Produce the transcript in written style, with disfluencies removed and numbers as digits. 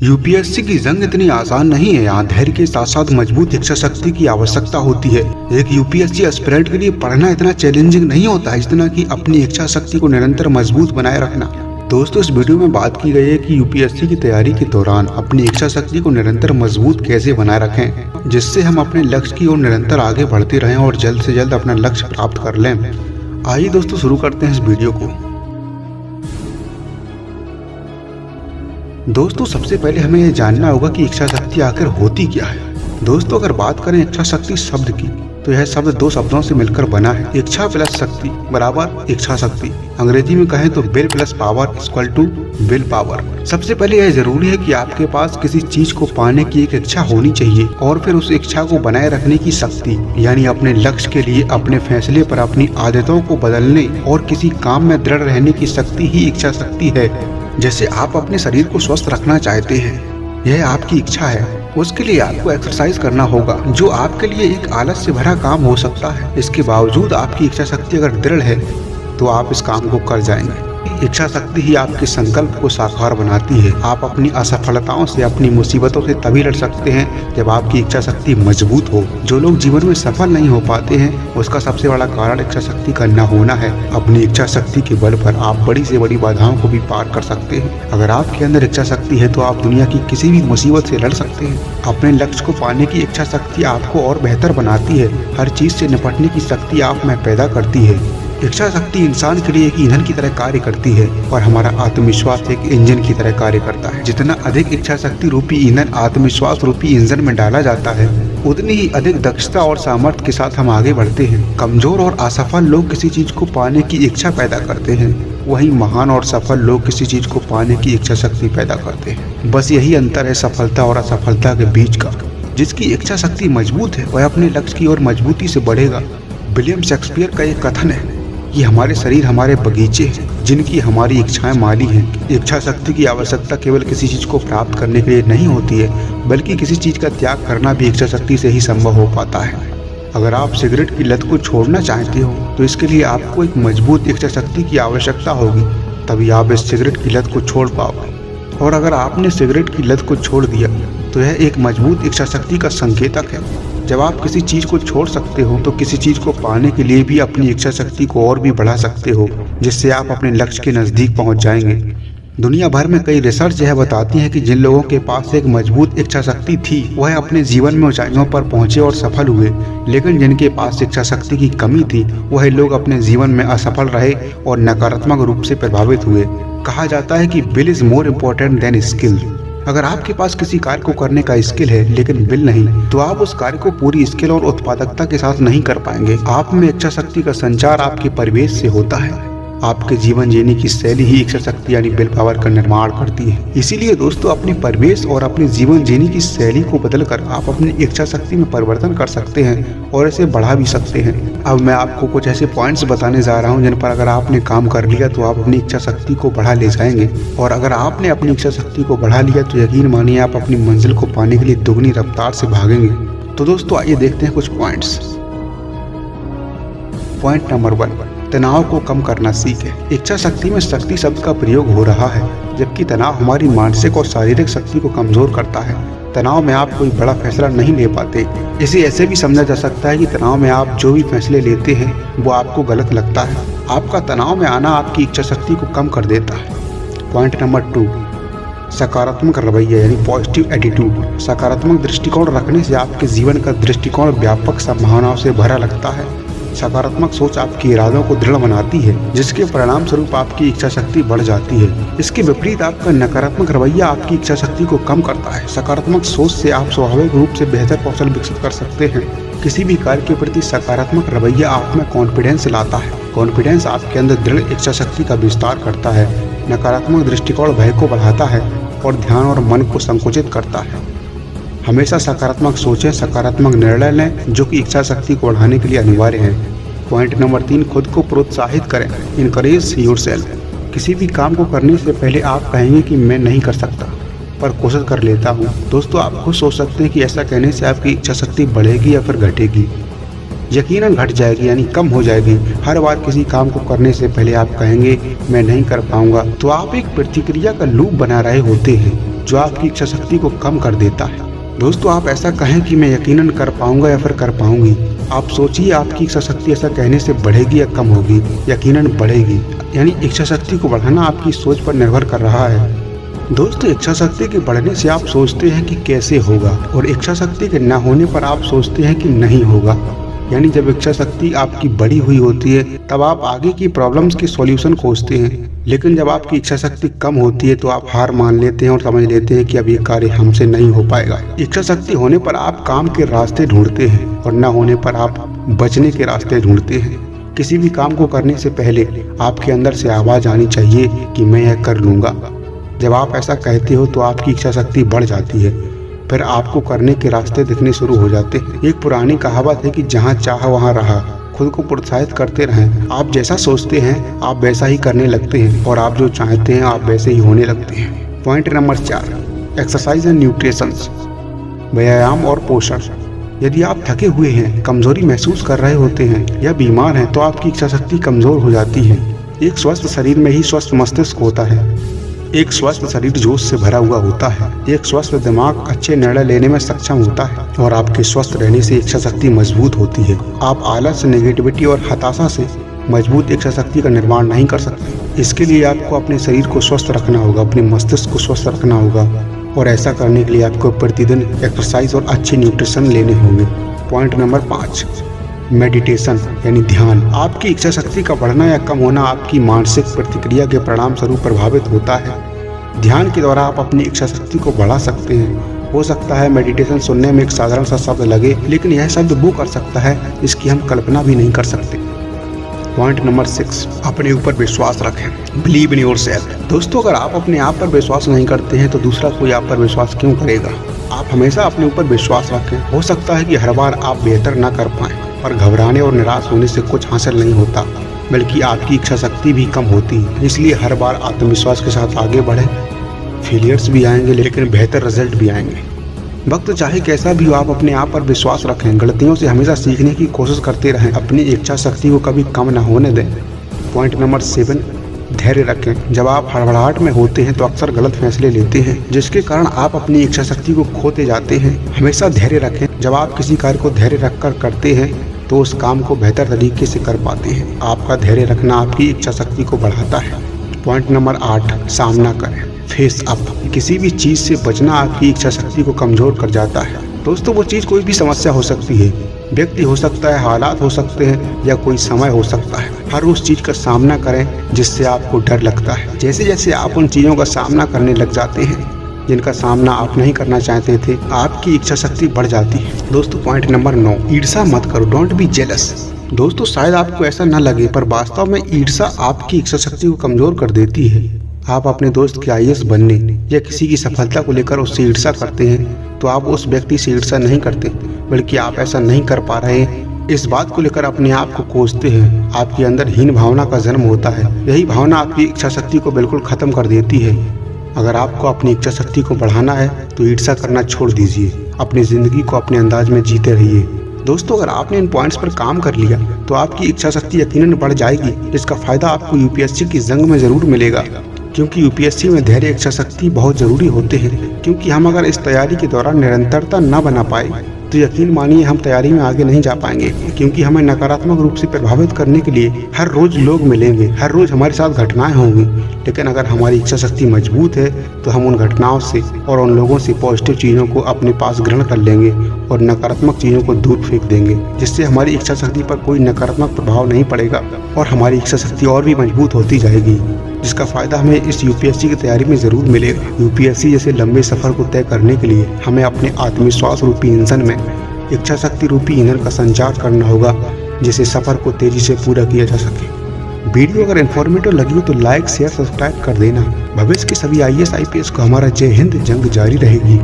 UPSC की जंग इतनी आसान नहीं है। यहाँ धैर्य के साथ साथ मजबूत इच्छा शक्ति की आवश्यकता होती है। एक यूपीएससी एस्पिरेंट के लिए पढ़ना इतना चैलेंजिंग नहीं होता है जितना कि अपनी इच्छा शक्ति को निरंतर मजबूत बनाए रखना। दोस्तों, इस वीडियो में बात की गई है कि यूपीएससी की तैयारी के दौरान अपनी इच्छा शक्ति को निरंतर मजबूत कैसे बनाए रखें, जिससे हम अपने लक्ष्य की ओर निरंतर आगे बढ़ते रहें और जल्द से जल्द अपना लक्ष्य प्राप्त कर लें। आइए दोस्तों, शुरू करते हैं इस वीडियो को। दोस्तों, सबसे पहले हमें यह जानना होगा कि इच्छा शक्ति आखिर होती क्या है। दोस्तों, अगर बात करें इच्छा शक्ति शब्द की, तो यह शब्द दो शब्दों से मिलकर बना है। इच्छा प्लस शक्ति बराबर इच्छा शक्ति। अंग्रेजी में कहें तो will plus power equal to will power. सबसे पहले यह जरूरी है कि आपके पास किसी चीज को पाने की एक इच्छा होनी चाहिए और फिर उस इच्छा को बनाए रखने की शक्ति, यानी अपने लक्ष्य के लिए अपने फैसले पर अपनी आदतों को बदलने और किसी काम में दृढ़ रहने की शक्ति ही इच्छा शक्ति है। जैसे आप अपने शरीर को स्वस्थ रखना चाहते हैं, यह आपकी इच्छा है। उसके लिए आपको एक्सरसाइज करना होगा, जो आपके लिए एक आलस से भरा काम हो सकता है। इसके बावजूद आपकी इच्छा शक्ति अगर दृढ़ है तो आप इस काम को कर जाएंगे। इच्छा शक्ति ही आपके संकल्प को साकार बनाती है। आप अपनी असफलताओं से, अपनी मुसीबतों से तभी लड़ सकते हैं जब आपकी इच्छा शक्ति मजबूत हो। जो लोग जीवन में सफल नहीं हो पाते हैं, उसका सबसे बड़ा कारण इच्छा शक्ति का न होना है। अपनी इच्छा शक्ति के बल पर आप बड़ी से बड़ी बाधाओं को भी पार कर सकते हैं। अगर आपके अंदर इच्छा शक्ति है तो आप दुनिया की किसी भी मुसीबत से लड़ सकते हैं। अपने लक्ष्य को पाने की इच्छा शक्ति आपको और बेहतर बनाती है। हर चीज से निपटने की शक्ति आप में पैदा करती है। इच्छा शक्ति इंसान के लिए एक ईंधन की तरह कार्य करती है और हमारा आत्मविश्वास एक इंजन की तरह कार्य करता है। जितना अधिक इच्छा शक्ति रूपी ईंधन आत्मविश्वास रूपी इंजन में डाला जाता है, उतनी ही अधिक दक्षता और सामर्थ्य के साथ हम आगे बढ़ते हैं। कमजोर और असफल लोग किसी चीज को पाने की इच्छा पैदा करते हैं, वहीं महान और सफल लोग किसी चीज को पाने की इच्छा शक्ति पैदा करते हैं। बस यही अंतर है सफलता और असफलता के बीच का। जिसकी इच्छा शक्ति मजबूत है वह अपने लक्ष्य की ओर मजबूती से बढ़ेगा। विलियम शेक्सपियर का एक कथन है कि हमारे शरीर हमारे बगीचे हैं जिनकी हमारी इच्छाएं माली हैं। इच्छा शक्ति की आवश्यकता केवल किसी चीज को प्राप्त करने के लिए नहीं होती है, बल्कि किसी चीज का त्याग करना भी इच्छा शक्ति से ही संभव हो पाता है। अगर आप सिगरेट की लत को छोड़ना चाहते हो तो इसके लिए आपको एक मजबूत इच्छा शक्ति की आवश्यकता होगी, तभी आप इस सिगरेट की लत को छोड़ पाओगे। और अगर आपने सिगरेट की लत को छोड़ दिया तो यह एक मजबूत इच्छा शक्ति का संकेतक है। जब आप किसी चीज को छोड़ सकते हो तो किसी चीज को पाने के लिए भी अपनी इच्छा शक्ति को और भी बढ़ा सकते हो, जिससे आप अपने लक्ष्य के नजदीक पहुंच जाएंगे। दुनिया भर में कई रिसर्च यह बताती है कि जिन लोगों के पास एक मजबूत इच्छा शक्ति थी वह अपने जीवन में ऊंचाइयों पर पहुंचे और सफल हुए, लेकिन जिनके पास इच्छा शक्ति की कमी थी वह लोग अपने जीवन में असफल रहे और नकारात्मक रूप से प्रभावित हुए। कहा जाता है कि will is more important then skill. अगर आपके पास किसी कार्य को करने का स्किल है लेकिन विल नहीं, तो आप उस कार्य को पूरी स्किल और उत्पादकता के साथ नहीं कर पाएंगे। आप में इच्छा शक्ति का संचार आपके परिवेश से होता है। आपके जीवन जीने की शैली ही इच्छा शक्ति यानी विल पावर का निर्माण करती है। इसीलिए दोस्तों, अपने परिवेश और अपने जीवन जीने की शैली को बदलकर आप अपनी इच्छा शक्ति में परिवर्तन कर सकते हैं और इसे बढ़ा भी सकते हैं। अब मैं आपको कुछ ऐसे पॉइंट्स बताने जा रहा हूं जिन पर अगर आपने काम कर लिया तो आप अपनी इच्छा शक्ति को बढ़ा ले जाएंगे, और अगर आपने अपनी इच्छा शक्ति को बढ़ा लिया तो यकीन मानिए आप अपनी मंजिल को पाने के लिए दुगनी रफ्तार से भागेंगे। तो दोस्तों, आइए देखते हैं कुछ पॉइंट्स। पॉइंट नंबर 1, तनाव को कम करना सीखें। इच्छा शक्ति में शक्ति शब्द का प्रयोग हो रहा है, जबकि तनाव हमारी मानसिक और शारीरिक शक्ति को कमजोर करता है। तनाव में आप कोई बड़ा फैसला नहीं ले पाते। इसे ऐसे भी समझा जा सकता है कि तनाव में आप जो भी फैसले लेते हैं वो आपको गलत लगता है। आपका तनाव में आना आपकी इच्छा शक्ति को कम कर देता है। पॉइंट नंबर 2, सकारात्मक रवैया यानी पॉजिटिव एटीट्यूड। सकारात्मक दृष्टिकोण रखने से आपके जीवन का दृष्टिकोण व्यापक संभावनाओं से भरा लगता है। सकारात्मक सोच आपके इरादों को दृढ़ बनाती है, जिसके परिणाम स्वरूप आपकी इच्छा शक्ति बढ़ जाती है। इसके विपरीत आपका नकारात्मक रवैया आपकी इच्छा शक्ति को कम करता है। सकारात्मक सोच से आप स्वाभाविक रूप से बेहतर कौशल विकसित कर सकते हैं। किसी भी कार्य के प्रति सकारात्मक रवैया आप में कॉन्फिडेंस लाता है। कॉन्फिडेंस आपके अंदर दृढ़ इच्छा शक्ति का विस्तार करता है। नकारात्मक दृष्टिकोण भय को बढ़ाता है और ध्यान और मन को संकुचित करता है। हमेशा सकारात्मक सोचें, सकारात्मक निर्णय लें, जो कि इच्छा शक्ति को बढ़ाने के लिए अनिवार्य है। पॉइंट नंबर 3, खुद को प्रोत्साहित करें। Encourage yourself. किसी भी काम को करने से पहले आप कहेंगे कि मैं नहीं कर सकता, पर कोशिश कर लेता हूँ। दोस्तों, आप खुद सोच सकते हैं कि ऐसा कहने से आपकी इच्छा शक्ति बढ़ेगी या फिर घटेगी। यकीनन घट जाएगी, यानी कम हो जाएगी। हर बार किसी काम को करने से पहले आप कहेंगे मैं नहीं कर पाऊंगा, तो आप एक प्रतिक्रिया का लूप बना रहे होते हैं। जो आपकी इच्छा शक्ति को कम कर देता है। दोस्तों, आप ऐसा कहें कि मैं यकीनन कर पाऊंगा या फिर कर पाऊंगी। आप सोचिए, आपकी इच्छा शक्ति ऐसा कहने से बढ़ेगी या कम होगी? यकीनन बढ़ेगी। यानी इच्छा शक्ति को बढ़ाना आपकी सोच पर निर्भर कर रहा है। दोस्तों, इच्छा शक्ति के बढ़ने से आप सोचते हैं कि कैसे होगा, और इच्छा शक्ति के न होने पर आप सोचते हैं कि नहीं होगा। यानी जब इच्छा शक्ति आपकी बढ़ी हुई होती है तब आप आगे की प्रॉब्लम्स के सॉल्यूशन खोजते हैं, लेकिन जब आपकी इच्छा शक्ति कम होती है तो आप हार मान लेते हैं और समझ लेते हैं कि अब ये कार्य हमसे नहीं हो पाएगा। इच्छा शक्ति होने पर आप काम के रास्ते ढूंढते हैं और न होने पर आप बचने के रास्ते ढूंढते हैं। किसी भी काम को करने से पहले आपके अंदर से आवाज आनी चाहिए कि मैं यह कर लूंगा। जब आप ऐसा कहते हो तो आपकी इच्छा शक्ति बढ़ जाती है, फिर आपको करने के रास्ते दिखने शुरू हो जाते हैं। एक पुरानी कहावत है कि जहाँ चाह वहाँ रहा। खुद को प्रोत्साहित करते रहें। आप जैसा सोचते हैं आप वैसा ही करने लगते हैं, और आप जो चाहते हैं आप वैसे ही होने लगते हैं। Point number 4, exercise and nutrition, व्यायाम और पोषण। यदि आप थके हुए हैं, कमजोरी महसूस कर रहे होते हैं या बीमार हैं तो आपकी इच्छा शक्ति कमजोर हो जाती है। एक स्वस्थ शरीर में ही स्वस्थ मस्तिष्क होता है। एक स्वस्थ शरीर जोश से भरा हुआ होता है। एक स्वस्थ दिमाग अच्छे निर्णय लेने में सक्षम होता है, और आपके स्वस्थ रहने से इच्छा शक्ति मजबूत होती है। आप आलस, नेगेटिविटी और हताशा से मजबूत इच्छा शक्ति का निर्माण नहीं कर सकते। इसके लिए आपको अपने शरीर को स्वस्थ रखना होगा, अपने मस्तिष्क को स्वस्थ रखना होगा, और ऐसा करने के लिए आपको प्रतिदिन एक्सरसाइज और अच्छे न्यूट्रिशन लेने होंगे। पॉइंट नंबर 5, मेडिटेशन यानी ध्यान। आपकी इच्छा शक्ति का बढ़ना या कम होना आपकी मानसिक प्रतिक्रिया के परिणाम स्वरूप प्रभावित होता है। ध्यान के द्वारा आप अपनी इच्छा शक्ति को बढ़ा सकते हैं। हो सकता है मेडिटेशन सुनने में एक साधारण सा शब्द लगे, लेकिन यह शब्द वो कर सकता है जिसकी हम कल्पना भी नहीं कर सकते। पॉइंट नंबर 6, अपने ऊपर विश्वास रखें, बिलीव इन योरसेल्फ। दोस्तों, अगर आप अपने आप पर विश्वास नहीं करते हैं तो दूसरा कोई आप पर विश्वास क्यों करेगा? आप हमेशा अपने ऊपर विश्वास रखें। हो सकता है कि हर बार आप बेहतर ना कर पाएं, और घबराने और निराश होने से कुछ हासिल नहीं होता, बल्कि आपकी इच्छा शक्ति भी कम होती है। इसलिए हर बार आत्मविश्वास के साथ आगे बढ़ें। फेलियर्स भी आएंगे, लेकिन बेहतर रिजल्ट भी आएंगे। वक्त चाहे कैसा भी हो, आप अपने आप पर विश्वास रखें। गलतियों से हमेशा सीखने की कोशिश करते रहें। अपनी इच्छा शक्ति को कभी कम ना होने दें। पॉइंट नंबर 7, धैर्य रखें। जब आप हड़बड़ाहट में होते हैं तो अक्सर गलत फैसले लेते हैं, जिसके कारण आप अपनी इच्छा शक्ति को खोते जाते हैं। हमेशा धैर्य रखें। जब आप किसी कार्य को धैर्य रखकर करते हैं तो उस काम को बेहतर तरीके से कर पाते हैं। आपका धैर्य रखना आपकी इच्छा शक्ति को बढ़ाता है। पॉइंट नंबर 8, सामना करें, फेस अप। किसी भी चीज से बचना आपकी इच्छा शक्ति को कमजोर कर जाता है। दोस्तों, वो चीज कोई भी समस्या हो सकती है, व्यक्ति हो सकता है, हालात हो सकते हैं, या कोई समय हो सकता है। हर उस चीज का सामना करें जिससे आपको डर लगता है। जैसे जैसे आप उन चीजों का सामना करने लग जाते हैं जिनका सामना आप नहीं करना चाहते थे, आपकी इच्छा शक्ति बढ़ जाती है। दोस्तों, पॉइंट नंबर 9, ईर्ष्या मत करो, डोंट बी जेलस। दोस्तों, शायद आपको ऐसा न लगे, पर वास्तव में ईर्ष्या आपकी इच्छा शक्ति को कमजोर कर देती है। आप अपने दोस्त के IAS बनने या किसी की सफलता को लेकर उससे ईर्ष्या करते हैं तो आप उस व्यक्ति से ईर्ष्या नहीं करते, बल्कि आप ऐसा नहीं कर पा रहे हैं इस बात को लेकर अपने आप को कोसते हैं। आपके अंदर हीन भावना का जन्म होता है। यही भावना आपकी इच्छा शक्ति को बिल्कुल खत्म कर देती है। अगर आपको अपनी इच्छा शक्ति को बढ़ाना है तो ईर्ष्या करना छोड़ दीजिए। अपनी जिंदगी को अपने अंदाज में जीते रहिए। दोस्तों, अगर आपने इन पॉइंट्स पर काम कर लिया तो आपकी इच्छा शक्ति यकीनन बढ़ जाएगी। इसका फायदा आपको UPSC की जंग में जरूर मिलेगा, क्योंकि UPSC में धैर्य, इच्छा शक्ति बहुत जरूरी होते हैं। क्योंकि हम अगर इस तैयारी के दौरान निरंतरता न बना पाए तो यकीन मानिए हम तैयारी में आगे नहीं जा पाएंगे, क्योंकि हमें नकारात्मक रूप से प्रभावित करने के लिए हर रोज लोग मिलेंगे, हर रोज हमारे साथ घटनाएं होंगी। लेकिन अगर हमारी इच्छा शक्ति मजबूत है तो हम उन घटनाओं से और उन लोगों से पॉजिटिव चीज़ों को अपने पास ग्रहण कर लेंगे और नकारात्मक चीज़ों को दूर फेंक देंगे, जिससे हमारी इच्छा शक्ति पर कोई नकारात्मक प्रभाव नहीं पड़ेगा और हमारी इच्छा शक्ति और भी मजबूत होती जाएगी, जिसका फायदा हमें इस UPSC की तैयारी में जरूर मिलेगा। UPSC जैसे लंबे सफर को तय करने के लिए हमें अपने आत्मविश्वास रूपी इंजन में इच्छा शक्ति रूपी ईंधन का संचार करना होगा, जिसे सफर को तेजी से पूरा किया जा सके। वीडियो अगर इन्फॉर्मेटिव लगी हो तो लाइक, शेयर, सब्सक्राइब कर देना। भविष्य के सभी IAS IPS को हमारा जय हिंद, जंग जारी रहेगी।